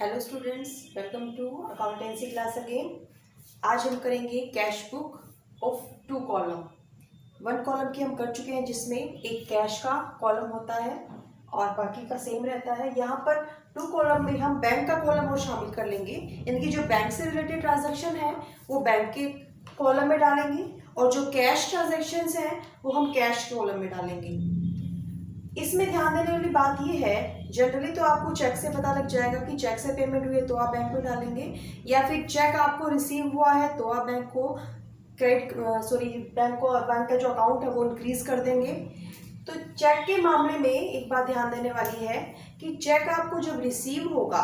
Hello students, welcome to accountancy class again. आज हम करेंगे cash book of 2 column. 1 column की हम कर चुके हैं जिसमें एक कैश का कॉलम होता है और बाकी का सेम रहता है। यहाँ पर 2 कॉलम में हम बैंक का कॉलम और शामिल कर लेंगे। इनकी जो बैंक से रिलेटेड ट्रांजैक्शन है वो बैंक के कॉलम में डालेंगे और जो कैश ट्रांजेक्शन हैं वो हम कैश के कॉलम में डालेंगे। इसमें ध्यान देने वाली बात यह है, जनरली तो आपको चेक से पता लग जाएगा कि चेक से पेमेंट हुई है तो आप बैंक में डालेंगे, या फिर चेक आपको रिसीव हुआ है तो आप बैंक का जो अकाउंट है वो इंक्रीज कर देंगे। तो चेक के मामले में एक बात ध्यान देने वाली है कि चेक आपको जब रिसीव होगा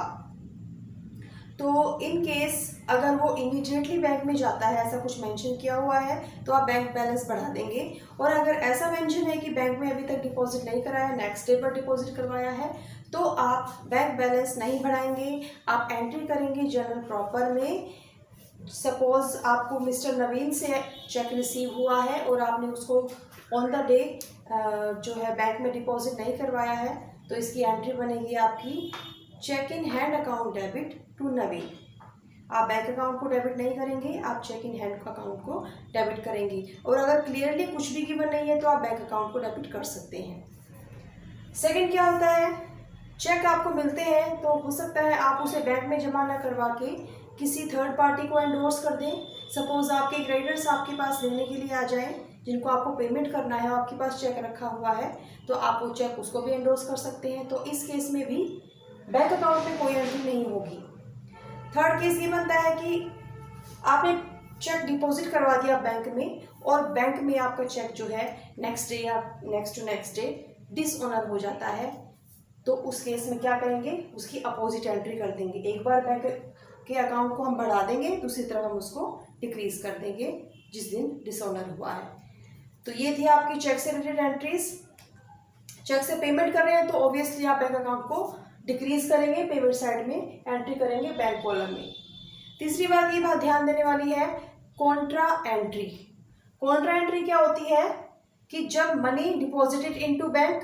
तो इन केस अगर वो इमीडिएटली बैंक में जाता है, ऐसा कुछ मेंशन किया हुआ है, तो आप बैंक बैलेंस बढ़ा देंगे। और अगर ऐसा मेंशन है कि बैंक में अभी तक डिपॉजिट नहीं कराया, नेक्स्ट डे पर डिपॉजिट करवाया है, तो आप बैंक बैलेंस नहीं बढ़ाएंगे। आप एंट्री करेंगे जनरल प्रॉपर में। सपोज आपको मिस्टर नवीन से चेक रिसीव हुआ है और आपने उसको ऑन द डे जो है बैंक में डिपॉजिट नहीं करवाया है, तो इसकी एंट्री बनेगी आपकी cheque in hand account debit to Naveen. आप बैंक अकाउंट को डेबिट नहीं करेंगे, आप चेक इन हैंड अकाउंट को डेबिट करेंगे। और अगर क्लियरली कुछ भी गिवन नहीं है तो आप बैंक अकाउंट को डेबिट कर सकते हैं। सेकंड क्या होता है, चेक आपको मिलते हैं तो हो सकता है आप उसे बैंक में जमा ना करवा के किसी थर्ड पार्टी को एंडोर्स कर दें। सपोज आपके क्रेडिटर्स आपके पास लेने के लिए आ जाएं, जिनको आपको पेमेंट करना है, आपके पास चेक रखा हुआ है, तो आप वो चेक उसको भी एंडोर्स कर सकते हैं। तो इस केस में भी बैंक अकाउंट में कोई एंट्री नहीं होगी। थर्ड केस ये बनता है कि आपने चेक डिपॉजिट करवा दिया बैंक में और बैंक में आपका चेक जो है नेक्स्ट डे या नेक्स्ट डे डिसऑनर हो जाता है, तो उस केस में क्या करेंगे, उसकी अपोजिट एंट्री कर देंगे। एक बार बैंक के अकाउंट को हम बढ़ा देंगे, दूसरी तरफ हम उसको डिक्रीज कर देंगे जिस दिन डिसऑनर हुआ है। तो ये थी आपकी चेक से रिलेटेड एंट्रीज। चेक से पेमेंट कर रहे हैं तो ऑब्वियसली आप बैंक अकाउंट को डिक्रीज करेंगे, पेमेंट साइड में एंट्री करेंगे बैंक कॉलम में। तीसरी बात, ये बात ध्यान देने वाली है, कॉन्ट्रा एंट्री। कॉन्ट्रा एंट्री क्या होती है कि जब मनी डिपॉजिटेड इनटू बैंक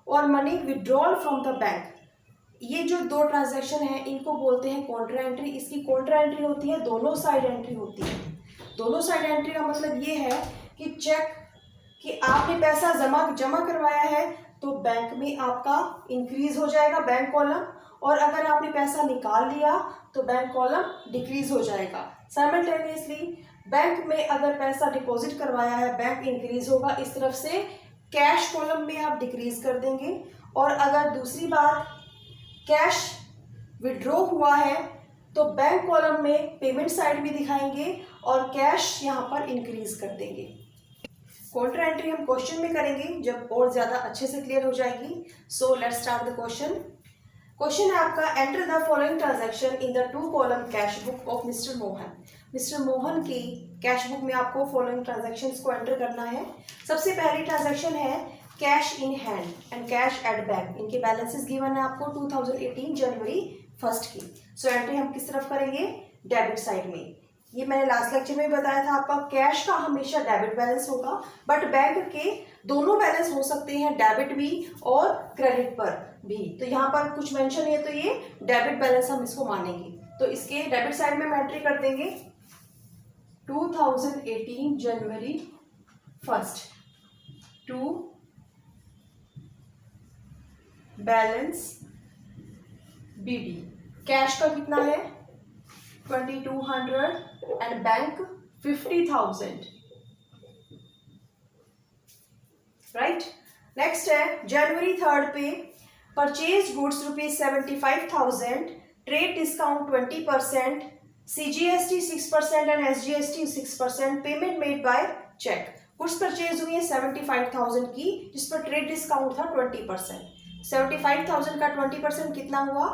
और money withdrawal from the bank, ये जो 2 ट्रांजैक्शन है इनको बोलते हैं कॉन्ट्रा एंट्री। इसकी कॉन्ट्रा एंट्री होती है, दोनों साइड एंट्री होती है। दोनों साइड एंट्री का मतलब ये है कि चेक कि आपने पैसा जमा करवाया है तो बैंक में आपका इंक्रीज हो जाएगा बैंक कॉलम, और अगर आपने पैसा निकाल लिया तो बैंक कॉलम डिक्रीज हो जाएगा। साइमल्टेनियसली बैंक में अगर पैसा डिपॉजिट करवाया है बैंक इंक्रीज होगा, इस तरफ से कैश कॉलम में आप डिक्रीज कर देंगे। और अगर दूसरी बात कैश विड्रॉ हुआ है तो बैंक कॉलम में पेमेंट साइड भी दिखाएंगे और कैश यहाँ पर इंक्रीज कर देंगे। कॉन्ट्रा एंट्री हम क्वेश्चन में करेंगे जब और ज्यादा अच्छे से क्लियर हो जाएगी। So let's start the question. Question है आपका, enter the following transaction in the 2 column cash book of mister Mohan. Mister Mohan की कैश बुक में आपको फॉलोइंग ट्रांजैक्शंस को एंटर करना है। सबसे पहली ट्रांजैक्शन है cash in hand and cash at bank. इनके बैलेंसेस गिवन है आपको 2018 जनवरी 1 की। सो एंट्री हम किस तरफ करेंगे, डेबिट साइड में। ये मैंने लास्ट लेक्चर में बताया था आपका, कैश का हमेशा डेबिट बैलेंस होगा, बट बैंक के दोनों बैलेंस हो सकते हैं, डेबिट भी और क्रेडिट पर भी। तो यहाँ पर कुछ मेंशन है तो ये डेबिट बैलेंस हम इसको मानेंगे। तो इसके डेबिट साइड में हम एंट्री कर देंगे 2018 जनवरी 1 टू बैलेंस बीडी। कैश का कितना है 2200 एंड बैंक 50,000, राइट। नेक्स्ट है जनवरी 3 पे purchase goods ₹75,000, trade discount 20%, CGST 6% and SGST 6%, payment made by cheque. Goods purchase हुई है 75,000 की, जिस पर ट्रेड डिस्काउंट था 20%। 75,000 का 20% कितना हुआ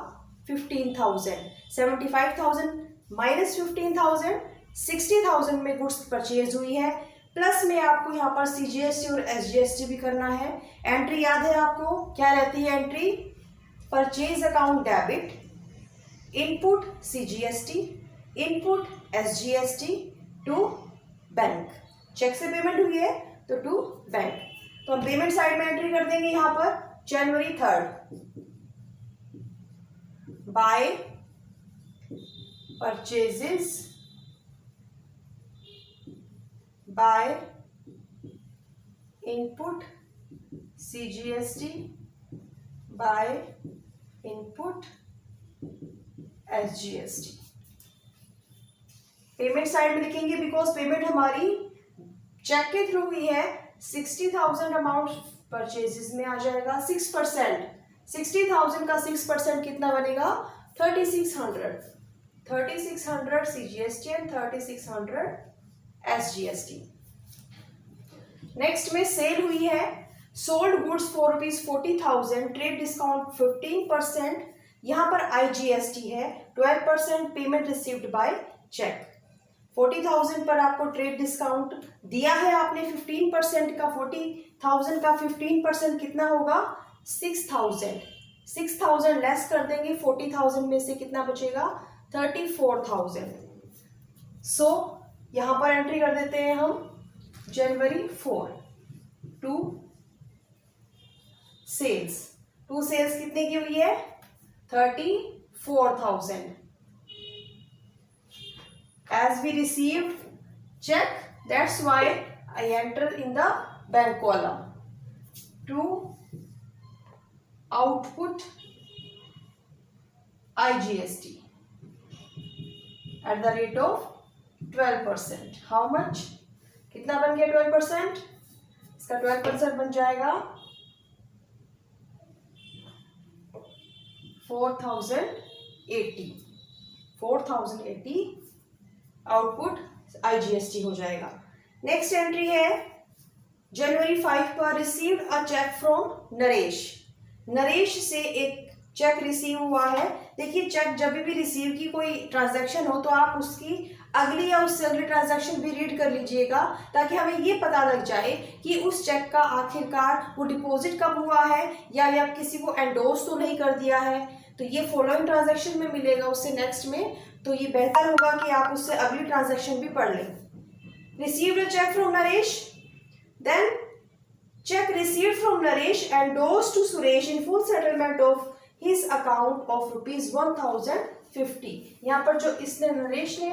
15,000। 75,000 माइनस 15,000, 60,000 में गुड्स परचेज हुई है, प्लस में आपको यहाँ पर CGST और SGST भी करना है। एंट्री याद है आपको, क्या रहती है entry, purchase account debit, input CGST, input SGST to bank. Cheque से पेमेंट हुई है तो टू बैंक। तो हम पेमेंट साइड में एंट्री कर देंगे यहाँ पर जनवरी 3 by purchases by input CGST by input SGST। Payment side में लिखेंगे बिकॉज पेमेंट हमारी चेक के थ्रू हुई है। 60,000 अमाउंट परचेजेस में आ जाएगा। 6%, 60,000 का 6% कितना बनेगा? 3600। 3600 CGST एंड 3600 SGST। नेक्स्ट में सेल हुई है, sold goods for ₹40,000, trade discount 15%, यहाँ पर IGST है 12%, पेमेंट रिसीव्ड बाय चेक। 40,000 पर आपको ट्रेड डिस्काउंट दिया है आपने 15% का। 40,000 का 15% कितना होगा? 6,000। 6,000 लेस कर देंगे 40,000 में से, कितना बचेगा? 34,000। सो यहाँ पर एंट्री कर देते हैं हम January 4 to sales. To sales कितने की हुई है? 34,000। As we received check, that's why I enter in the bank column to output IGST at the rate of 12%. How much? कितना बन गया 12%? इसका 12% बन जाएगा 4,080। 4,080 आउटपुट IGST हो जाएगा। नेक्स्ट एंट्री है January 5 पर received a cheque from Naresh. Naresh से एक चेक रिसीव हुआ है। देखिए, चेक जब भी रिसीव की कोई ट्रांजैक्शन हो तो आप उसकी अगली या उससे अगली ट्रांजैक्शन भी रीड कर लीजिएगा, ताकि हमें ये पता लग जाए कि उस चेक का आखिरकार वो डिपॉजिट कब हुआ है या किसी को एंडोर्स तो नहीं कर दिया है। तो ये फॉलोइंग ट्रांजैक्शन में मिलेगा उससे नेक्स्ट में, तो ये बेहतर होगा कि आप उससे अगली ट्रांजैक्शन भी पढ़ लें। Received a cheque from Naresh, then check received from Naresh endorsed to Suresh in full settlement of his account of ₹1,050। यहाँ पर जो इसने नरेश ने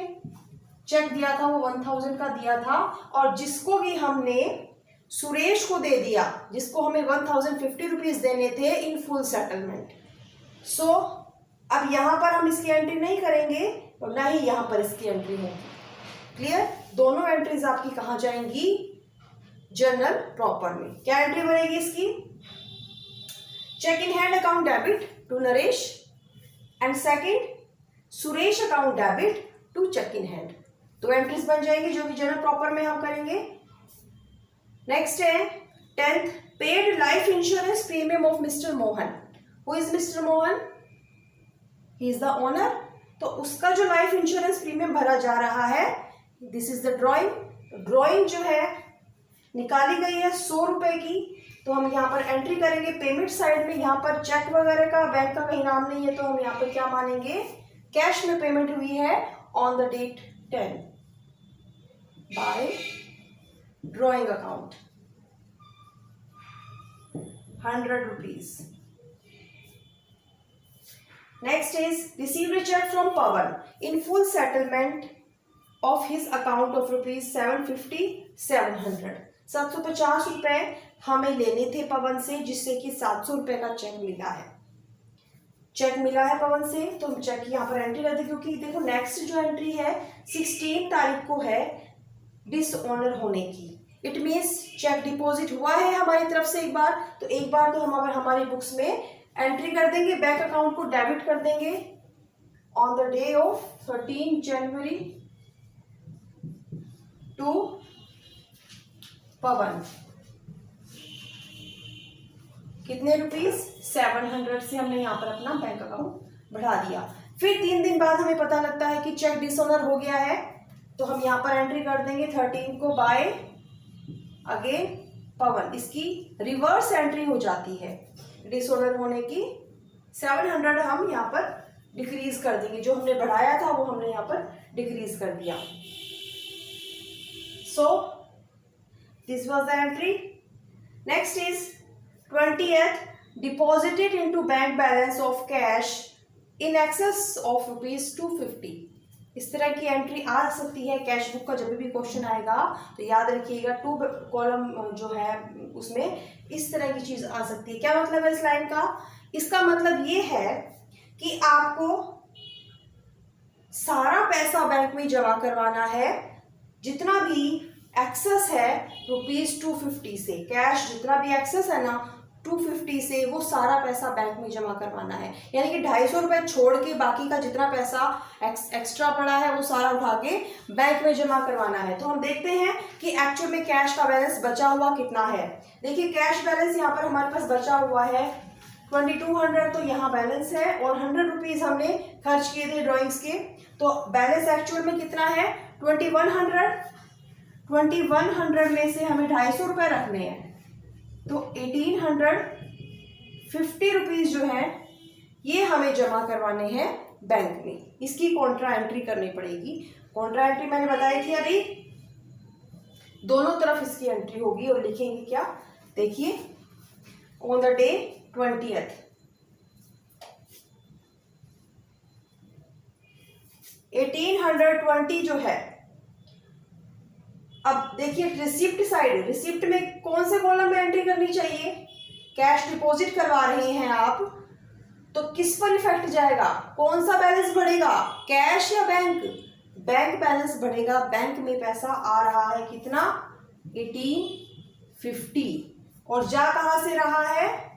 चेक दिया था वो 1,000 का दिया था, और जिसको भी हमने सुरेश को दे दिया, जिसको हमें 1,050 रुपीज देने थे इन फुल सेटलमेंट। सो अब यहाँ पर हम इसकी एंट्री नहीं करेंगे और ना ही यहाँ पर इसकी एंट्री होगी। क्लियर? दोनों एंट्रीज आपकी कहाँ जाएंगी? जर्नल प्रॉपर में। क्या एंट्री बनेगी इसकी? Cheque in hand account debit to Naresh and second Suresh account debit to cheque in hand. दो एंट्रीज बन जाएंगी जो कि जर्नल प्रॉपर में हम करेंगे। नेक्स्ट है 10th, paid life insurance premium of mister Mohan. Who is mister Mohan? He is the owner. तो उसका जो लाइफ इंश्योरेंस प्रीमियम भरा जा रहा है, this is the drawing. Drawing जो है निकाली गई है 100 रुपए की। तो हम यहाँ पर एंट्री करेंगे पेमेंट साइड में। यहाँ पर चेक वगैरह का, बैंक का कहीं नाम नहीं है, तो हम यहाँ पर क्या मानेंगे? कैश में पेमेंट हुई है on the date 10 by drawing account 100 rupees. Next is received a cheque from Pawan in full settlement of his account of ₹750 700। 750 रुपए हमें लेने थे पवन से, जिससे कि 700 रुपए का चेक मिला है। चेक मिला है पवन से, तो हम चेक यहाँ पर एंट्री करते, क्योंकि देखो नेक्स्ट जो एंट्री है 16 तारीख को है डिसऑनर होने की। इट मीन्स चेक डिपॉजिट हुआ है हमारी तरफ से एक बार, तो एक बार तो हम अगर हमारी बुक्स में एंट्री कर देंगे, बैंक अकाउंट को डेबिट कर देंगे on the day of 13 January to Pawan. कितने रुपीस? 700 से हमने यहाँ पर अपना बैंक अकाउंट बढ़ा दिया। फिर 3 दिन बाद हमें पता लगता है कि चेक डिसऑनर हो गया है, तो हम यहाँ पर एंट्री कर देंगे 13 को बाय अगेन पवन। इसकी रिवर्स एंट्री हो जाती है डिसऑनर होने की। 700 हम यहाँ पर डिक्रीज कर देंगे, जो हमने बढ़ाया था वो हमने यहाँ पर डिक्रीज कर दिया। सो this was the entry. Next is 20th, deposited into bank balance of cash in excess of ₹250। इस तरह की एंट्री आ सकती है कैश बुक का। जब भी क्वेश्चन आएगा तो याद रखिएगा, 2 कॉलम जो है उसमें इस तरह की चीज आ सकती है। क्या मतलब है इस लाइन का? इसका मतलब ये है कि आपको सारा पैसा बैंक में जमा करवाना है, जितना भी एक्सेस है ₹250 से। कैश जितना भी एक्सेस है ना 250 से, वो सारा पैसा बैंक में जमा करवाना है। यानी कि 250 रुपए छोड़ के बाकी का जितना पैसा एक्स्ट्रा पड़ा है वो सारा उठा के बैंक में जमा करवाना है। तो हम देखते हैं कि एक्चुअल में कैश का बैलेंस बचा हुआ कितना है। देखिए कैश बैलेंस यहाँ पर हमारे पास बचा हुआ है 2200, तो यहाँ बैलेंस है, और 100 रुपीज हमने खर्च किए थे ड्रॉइंग्स के। तो बैलेंस एक्चुअल में कितना है 2100। 2100 में से हमें 250 रुपए रखने हैं, तो 1850 रुपीज जो है ये हमें जमा करवाने हैं बैंक में। इसकी कॉन्ट्रा एंट्री करनी पड़ेगी। कॉन्ट्रा एंट्री मैंने बताई थी अभी, दोनों तरफ इसकी एंट्री होगी। और लिखेंगे क्या? देखिए, ऑन द डे 20th, 1820 जो है। अब देखिए रिसिप्ट साइड, रिसिप्ट में कौन से कॉलम में एंट्री करनी चाहिए? कैश डिपॉजिट करवा रहे हैं आप, तो किस पर इफेक्ट जाएगा? कौन सा बैलेंस बढ़ेगा, कैश या बैंक? बैंक बैलेंस बढ़ेगा। बैंक में पैसा आ रहा है कितना? 1850, और जा कहां से रहा है?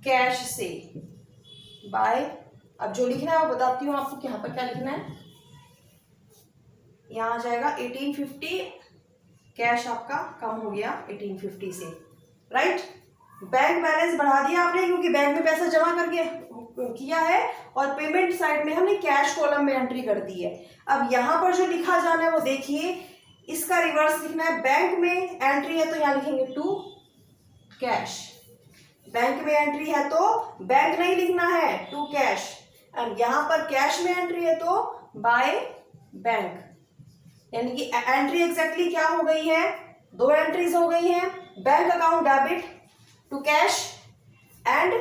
कैश से। बाय, अब जो लिखना है वो बताती हूँ आपको। यहाँ पर क्या लिखना है? यहाँ आ जाएगा 1850, कैश आपका कम हो गया 1850 से, राइट। बैंक बैलेंस बढ़ा दिया आपने, क्योंकि बैंक में पैसा जमा करके किया है, और पेमेंट साइड में हमने कैश कॉलम में एंट्री कर दी है। अब यहाँ पर जो लिखा जाना है वो देखिए, इसका रिवर्स लिखना है। बैंक में एंट्री है तो यहाँ लिखेंगे टू कैश। बैंक में एंट्री है तो बैंक नहीं लिखना है, टू कैश। एंड यहाँ पर कैश में एंट्री है तो बाय बैंक। यानी कि एंट्री एग्जैक्टली क्या हो गई है? दो एंट्रीज हो गई हैं। Bank account debit to cash, and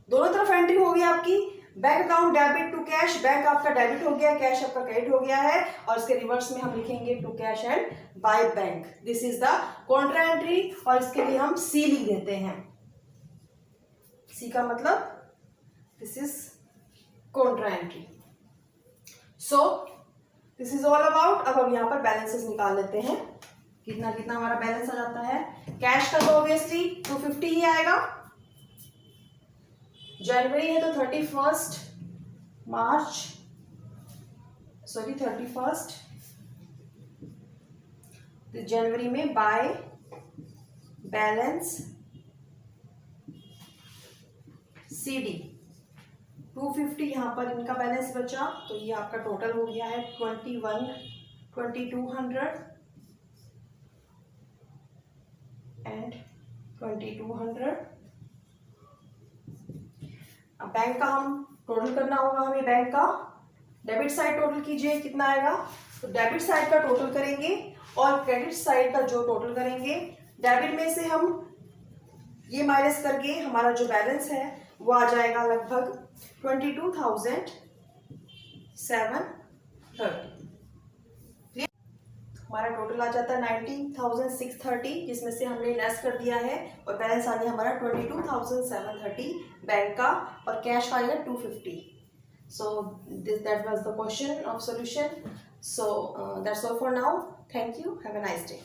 दोनों तरफ एंट्री हो गई आपकी। Bank account debit to cash, bank आपका डेबिट हो गया, कैश आपका क्रेडिट हो गया है, और इसके रिवर्स में हम लिखेंगे to cash and by bank. This is the contra entry, और इसके लिए हम सी लिख देते हैं। सी का मतलब this is Contra entry. So this is all about. अब हम यहाँ पर बैलेंसेस निकाल लेते हैं, कितना कितना हमारा बैलेंस आ जाता है। कैश का तो ऑब्वियसली 250 ही आएगा। जनवरी है तो 31 जनवरी में बाय बैलेंस CD 250, यहाँ पर इनका बैलेंस बचा, तो ये आपका टोटल हो गया है 2200 एंड 2200। अब बैंक का हम टोटल करना होगा हमें। बैंक का डेबिट साइड टोटल कीजिए, कितना आएगा? तो डेबिट साइड का टोटल करेंगे और क्रेडिट साइड का जो टोटल करेंगे, डेबिट में से हम ये माइनस करके हमारा जो बैलेंस है वो आ जाएगा लगभग 22,730। हमारा टोटल आ जाता है 19,630, जिसमें से हमने लेस कर दिया है, और बैलेंस आ गया हमारा 22,730 बैंक का, और कैश का आएगा 250। So that was the question of solution. So that's all for now. Thank you, have a nice day.